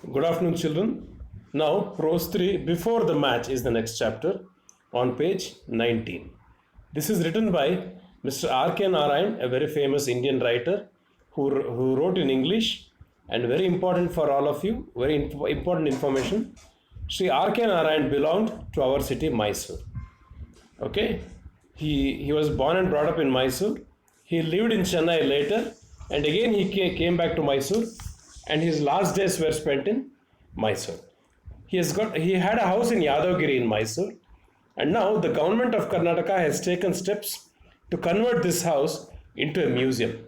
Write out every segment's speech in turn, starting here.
Good afternoon, children. Now, prose 3 before the match is the next chapter on page 19. This is written by Mr. R.K. Narayan, a very famous Indian writer who wrote in English and very important for all of you, very important information. Sri R.K. Narayan belonged to our city, Mysore. Okay, he was born and brought up in Mysore. He lived in Chennai later, and again he came back to Mysore, and his last days were spent in Mysore. He had a house in Yadavgiri in Mysore, and now the government of Karnataka has taken steps to convert this house into a museum.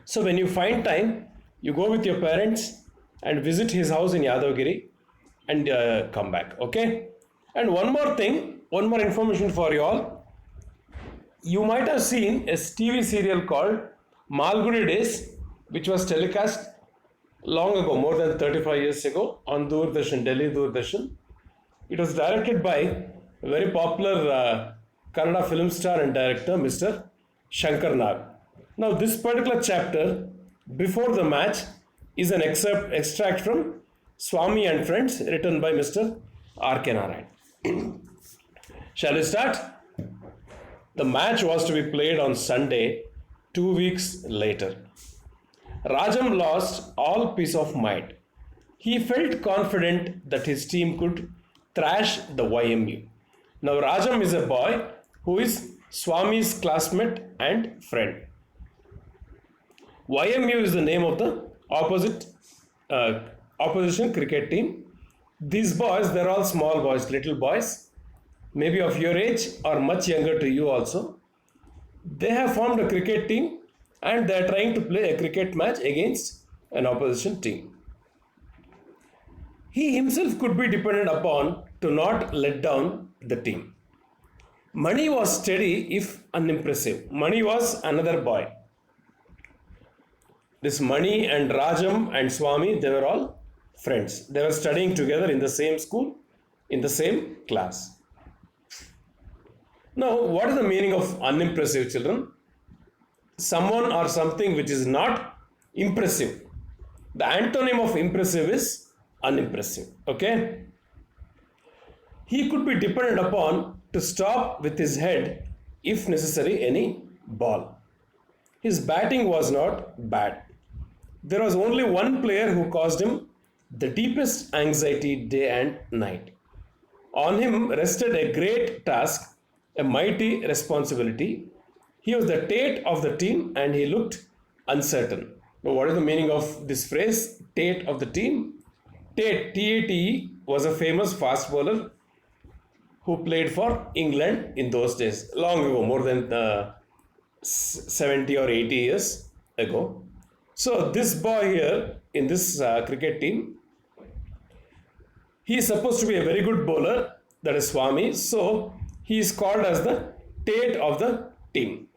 So when you find time, you go with your parents and visit his house in Yadavgiri and come back. Okay. And one more thing, one more information for you all. You might have seen a TV serial called Malgudi Days, which was telecast long ago, more than 35 years ago, on Doordarshan, Delhi Doordarshan. It was directed by a very popular Kannada film star and director, Mr. Shankar Nag. Now, this particular chapter, before the match, is an extract from Swami and Friends, written by Mr. R.K. Narayan. Shall we start? The match was to be played on Sunday, 2 weeks later. Rajam lost all peace of mind. He felt confident that his team could thrash the YMU. Now, Rajam is a boy who is Swami's classmate and friend. YMU is the name of the opposition cricket team. These boys, they're all small boys, little boys, maybe of your age or much younger to you also. They have formed a cricket team and they are trying to play a cricket match against an opposition team. He himself could be depended upon to not let down the team. Mani was steady if unimpressive. Mani was another boy. This Mani and Rajam and Swami, they were all friends. They were studying together in the same school, in the same class. Now, what is the meaning of unimpressive, children? Someone or something which is not impressive. The antonym of impressive is unimpressive. Okay? He could be depended upon to stop with his head, if necessary, any ball. His batting was not bad. There was only one player who caused him the deepest anxiety day and night. On him rested a great task, a mighty responsibility. He was the Tate of the team and he looked uncertain. Now, what is the meaning of this phrase, Tate of the team? Tate, T-A-T-E, was a famous fast bowler who played for England in those days, long ago, more than 70 or 80 years ago. So this boy here in this cricket team, he is supposed to be a very good bowler, that is Swami. So he is called as the Tate of the team.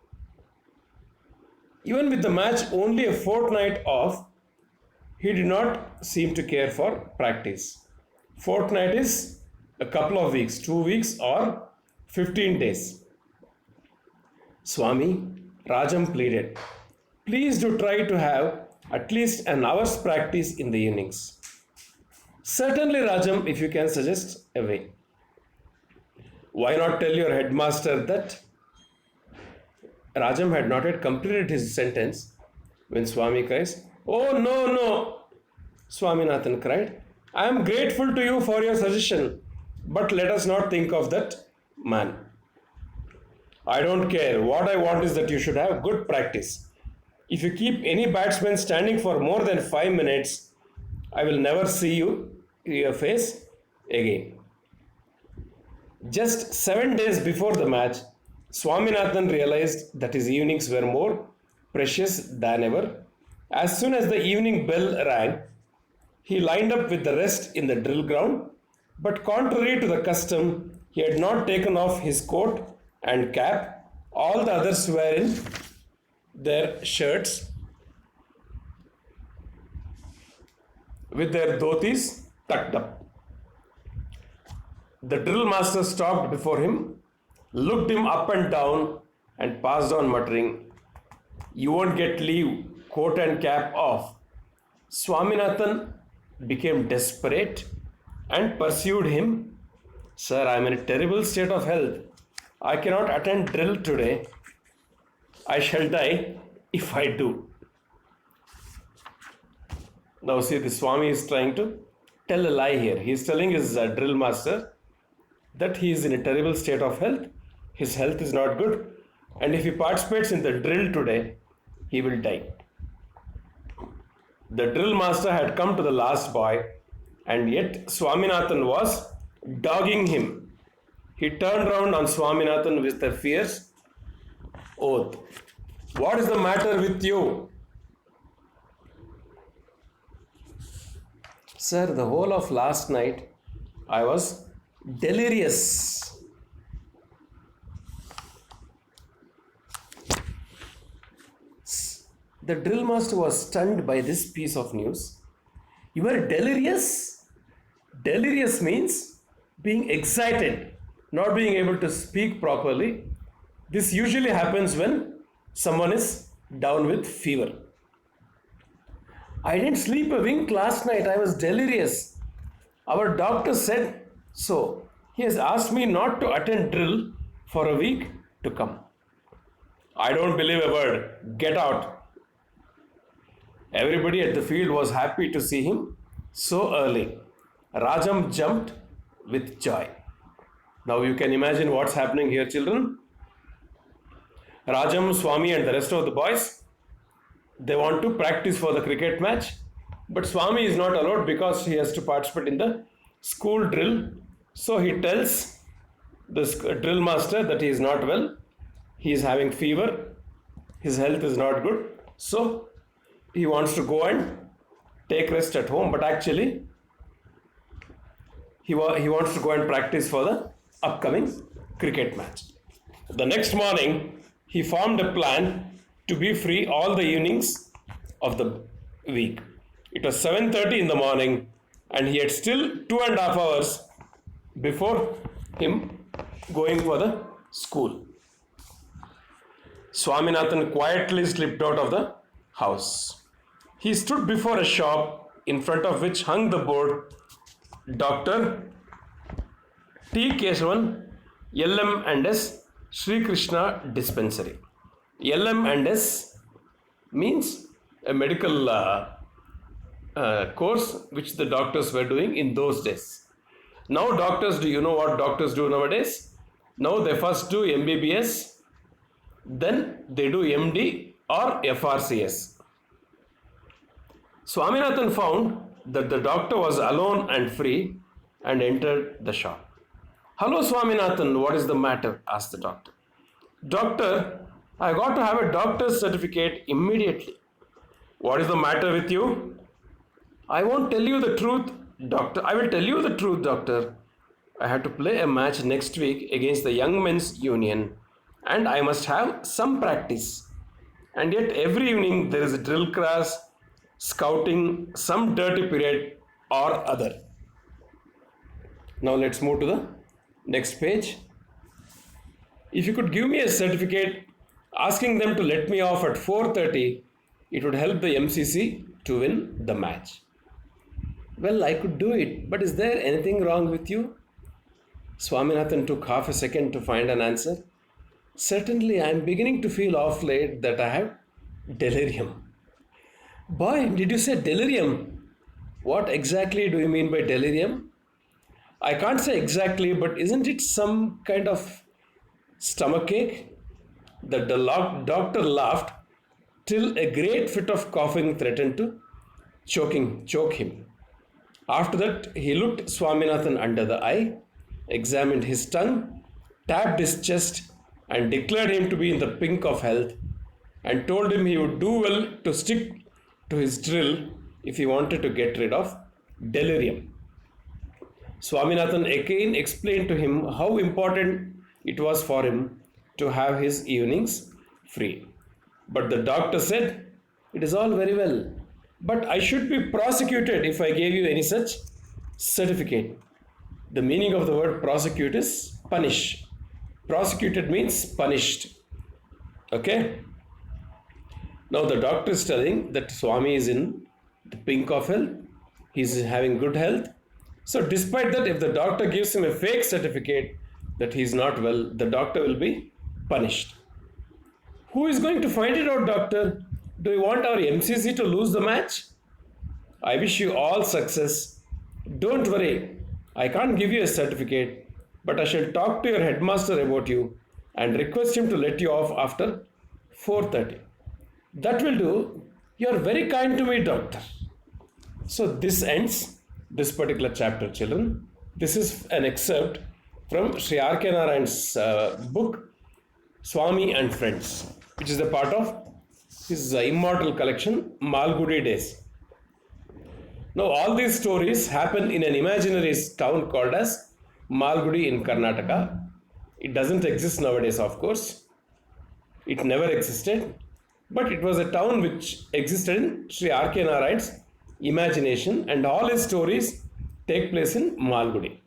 Even with the match only a fortnight off, he did not seem to care for practice. Fortnight is a couple of weeks, 2 weeks or 15 days. Swami, Rajam pleaded, please do try to have at least an hour's practice in the evenings. Certainly, Rajam, if you can suggest a way. Why not tell your headmaster that? Rajam had not yet completed his sentence when Swami cries, oh no, Swaminathan cried, I am grateful to you for your suggestion, but let us not think of that man. I don't care. What I want is that you should have good practice. If you keep any batsman standing for more than 5 minutes, I will never see your face again. Just 7 days before the match, Swaminathan realized that his evenings were more precious than ever. As soon as the evening bell rang, he lined up with the rest in the drill ground, but contrary to the custom, he had not taken off his coat and cap. All the others were in their shirts with their dhotis tucked up. The drill master stopped before him, looked him up and down, and passed on, muttering, you won't get leave, coat and cap off. Swaminathan became desperate and pursued him. Sir, I am in a terrible state of health. I cannot attend drill today. I shall die if I do. Now see, the Swami is trying to tell a lie here. He is telling his drill master that he is in a terrible state of health. His health is not good. And if he participates in the drill today, he will die. The drill master had come to the last boy, and yet Swaminathan was dogging him. He turned round on Swaminathan with a fierce oath. What is the matter with you? Sir, the whole of last night I was delirious. The drill master was stunned by this piece of news. You are delirious? Delirious means being excited, not being able to speak properly. This usually happens when someone is down with fever. I didn't sleep a wink last night. I was delirious. Our doctor said so. He has asked me not to attend drill for a week to come. I don't believe a word. Get out. Everybody at the field was happy to see him so early. Rajam jumped with joy. Now you can imagine what's happening here, children. Rajam, Swami and the rest of the boys, they want to practice for the cricket match. But Swami is not allowed because he has to participate in the school drill. So he tells the drill master that he is not well. He is having fever. His health is not good. So he wants to go and take rest at home, but actually he wants to go and practice for the upcoming cricket match. The next morning, he formed a plan to be free all the evenings of the week. It was 7:30 in the morning and he had still 2.5 hours before him going for the school. Swaminathan quietly slipped out of the house. He stood before a shop in front of which hung the board Dr. T. Kesavan, LM&S, Sri Krishna Dispensary. LM&S means a medical course which the doctors were doing in those days. Now doctors, do you know what doctors do nowadays? Now they first do MBBS, then they do MD or FRCS. Swaminathan found that the doctor was alone and free and entered the shop. Hello Swaminathan, what is the matter? Asked the doctor. Doctor, I got to have a doctor's certificate immediately. What is the matter with you? I won't tell you the truth, doctor. I will tell you the truth, doctor. I had to play a match next week against the Young Men's Union and I must have some practice. And yet every evening there is a drill class, scouting, some dirty period or other. Now let's move to the next page. If you could give me a certificate asking them to let me off at 4:30, it would help the MCC to win the match. Well, I could do it, but is there anything wrong with you? Swaminathan took half a second to find an answer. Certainly, I am beginning to feel off late that I have delirium. Boy, did you say delirium? What exactly do you mean by delirium? I can't say exactly, but isn't it some kind of stomachache? The doctor laughed till a great fit of coughing threatened to choke him. After that, he looked Swaminathan under the eye, examined his tongue, tapped his chest, and declared him to be in the pink of health, and told him he would do well to stick to his drill if he wanted to get rid of delirium. Swaminathan again explained to him how important it was for him to have his evenings free. But the doctor said, "It is all very well, but I should be prosecuted if I gave you any such certificate." The meaning of the word prosecute is punish. Prosecuted means punished. Okay? Now the doctor is telling that Swami is in the pink of health He's having good health. So, despite that, if the doctor gives him a fake certificate that he's not well, the doctor will be punished. Who is going to find it out, doctor? Do you want our MCC to lose the match? I wish you all success. Don't worry, I can't give you a certificate, but I shall talk to your headmaster about you and request him to let you off after 4:30. That will do. You are very kind to me, doctor. So this ends this particular chapter, children. This is an excerpt from Sri R.K. Narayan's book, Swami and Friends, which is a part of his immortal collection, Malgudi Days. Now, all these stories happen in an imaginary town called as Malgudi in Karnataka. It doesn't exist nowadays, of course. It never existed. But it was a town which existed in Sri R.K. Narayan's imagination, and all his stories take place in Malgudi.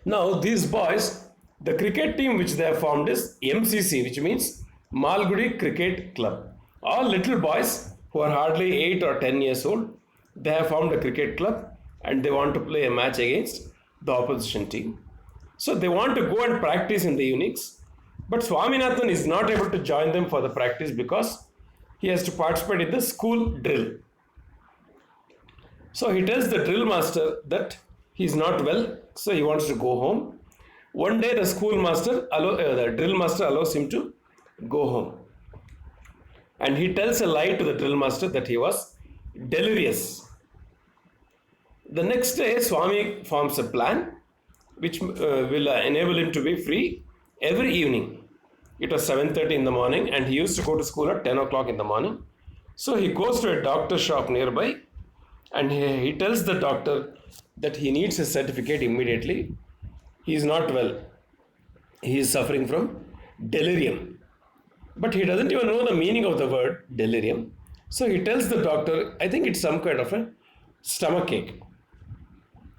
Now, these boys, the cricket team which they have formed is MCC, which means Malgudi Cricket Club. All little boys who are hardly 8 or 10 years old, they have formed a cricket club and they want to play a match against the opposition team. So they want to go and practice in the evenings, but Swaminathan is not able to join them for the practice because he has to participate in the school drill. So he tells the drill master that he is not well, so he wants to go home. One day the drill master allows him to go home. And he tells a lie to the drill master that he was delirious. The next day, Swami forms a plan which will enable him to be free every evening. It was 7:30 in the morning and he used to go to school at 10 o'clock in the morning. So he goes to a doctor's shop nearby and he tells the doctor that he needs a certificate immediately. He is not well. He is suffering from delirium. But he doesn't even know the meaning of the word delirium. So he tells the doctor, I think it's some kind of a stomach ache.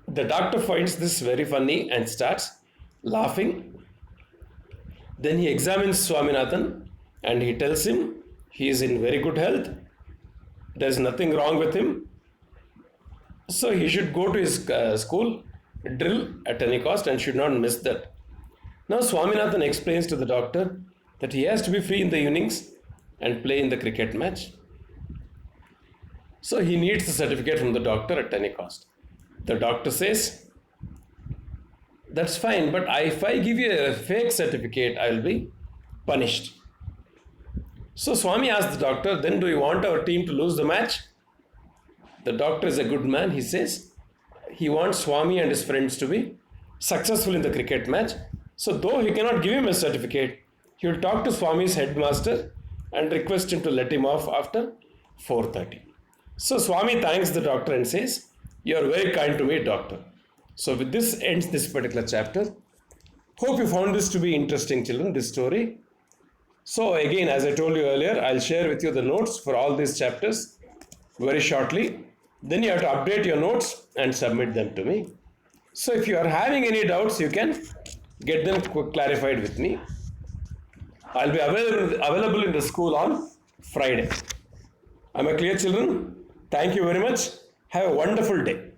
The doctor finds this very funny and starts laughing. Then he examines Swaminathan and he tells him he is in very good health. There's nothing wrong with him. So he should go to his school drill at any cost and should not miss that. Now Swaminathan explains to the doctor that he has to be free in the evenings and play in the cricket match. So he needs the certificate from the doctor at any cost. The doctor says, that's fine, but if I give you a fake certificate, I will be punished. So Swami asks the doctor, then do you want our team to lose the match? The doctor is a good man. He says he wants Swami and his friends to be successful in the cricket match. So though he cannot give him a certificate, he will talk to Swami's headmaster and request him to let him off after 4:30. So Swami thanks the doctor and says, you are very kind to me, doctor. So with this ends this particular chapter. Hope you found this to be interesting, children, this story. So again, as I told you earlier, I'll share with you the notes for all these chapters very shortly. Then you have to update your notes and submit them to me. So if you are having any doubts, you can get them clarified with me. I'll be available in the school on Friday. Am I clear, children? Thank you very much. Have a wonderful day.